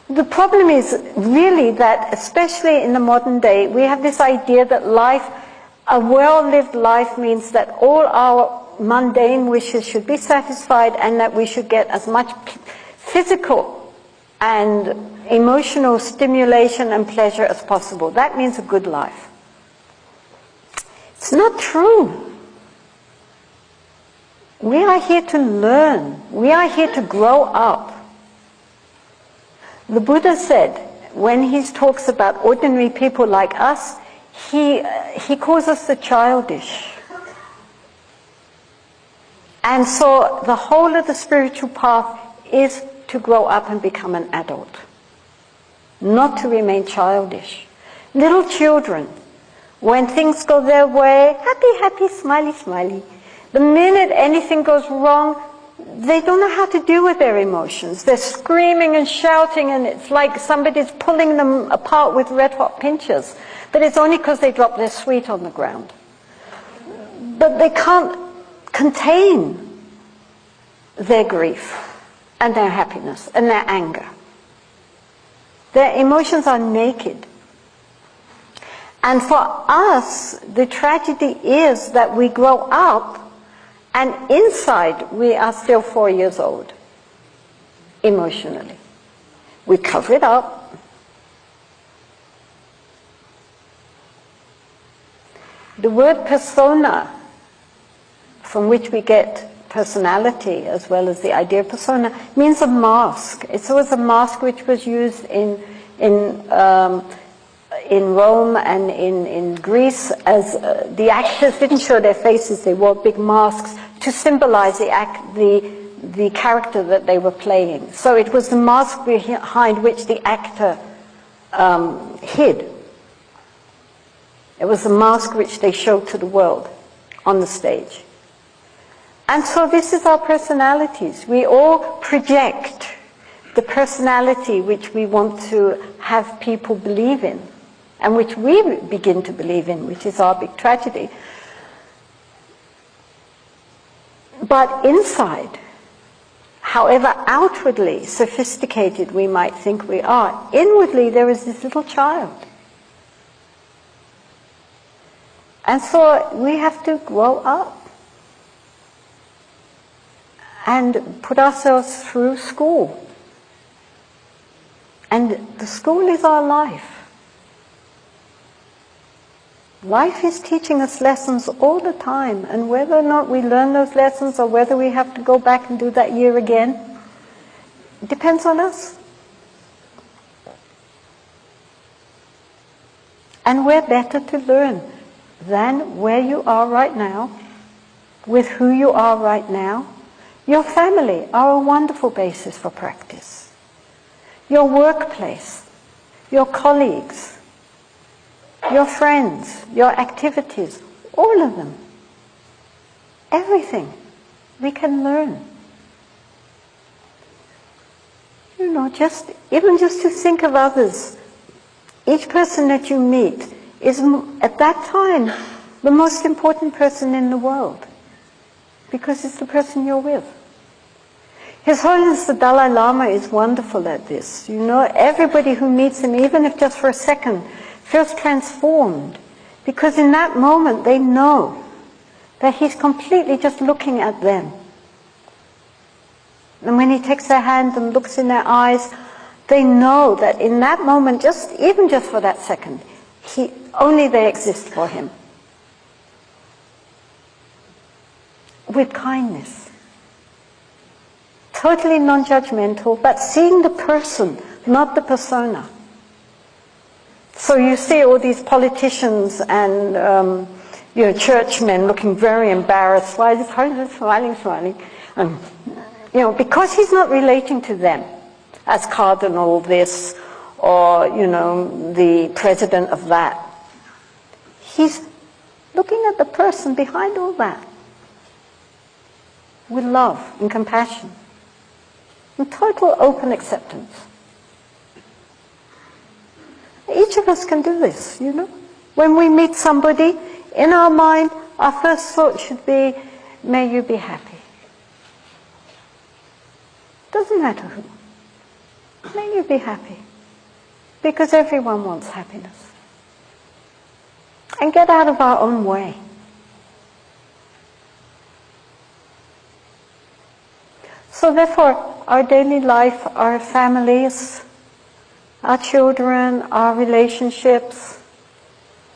The problem is really that, especially in the modern day, we have this idea that life, a well-lived life, means that all our mundane wishes should be satisfied and that we should get as much physical and emotional stimulation and pleasure as possible. That means a good life. It's not true. We are here to learn. We are here to grow up. The Buddha said, when he talks about ordinary people like us, he calls us the childish. And so the whole of the spiritual path is to grow up and become an adult, not to remain childish. Little children, when things go their way, happy, happy, smiley, smiley. The minute anything goes wrong, they don't know how to deal with their emotions. They're screaming and shouting, and it's like somebody's pulling them apart with red-hot pinchers. But it's only because they dropped their sweet on the ground. But they can't contain their grief and their happiness and their anger. Their emotions are naked. And for us, the tragedy is that we grow up and inside we are still 4 years old, emotionally. We cover it up. The word persona, from which we get personality as well as the idea of persona, means a mask. It was a mask which was used in Rome and in Greece, as the actors didn't show their faces, they wore big masks to symbolize the character that they were playing. So it was the mask behind which the actor hid. It was the mask which they showed to the world on the stage. And so this is our personalities. We all project the personality which we want to have people believe in, and which we begin to believe in, which is our big tragedy. But inside, however outwardly sophisticated we might think we are, inwardly there is this little child. And so we have to grow up and put ourselves through school. And the school is our life. Life is teaching us lessons all the time, and whether or not we learn those lessons or whether we have to go back and do that year again, it depends on us. And we're better to learn than where you are right now, with who you are right now. Your family are a wonderful basis for practice. Your workplace, your colleagues, your friends, your activities, all of them. Everything we can learn. You know, even just to think of others. Each person that you meet is, at that time, the most important person in the world, because it's the person you're with. His Holiness the Dalai Lama is wonderful at this. You know, everybody who meets him, even if just for a second, feels transformed, because in that moment they know that he's completely just looking at them. And when he takes their hand and looks in their eyes, they know that in that moment, even just for that second, only they exist for him. With kindness. Totally non-judgmental, but seeing the person, not the persona. So you see all these politicians and churchmen looking very embarrassed, smiling, because he's not relating to them as cardinal this or the president of that. He's looking at the person behind all that with love and compassion and total open acceptance. Each of us can do this, When we meet somebody, in our mind, our first thought should be, may you be happy. Doesn't matter who. May you be happy. Because everyone wants happiness. And get out of our own way. So therefore, our daily life, our families, our children, our relationships,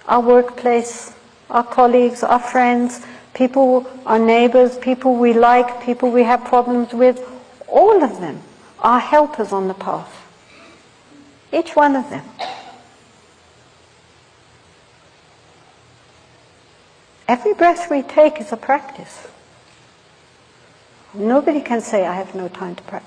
our workplace, our colleagues, our friends, people, our neighbors, people we like, people we have problems with, all of them are helpers on the path. Each one of them. Every breath we take is a practice. Nobody can say, I have no time to practice.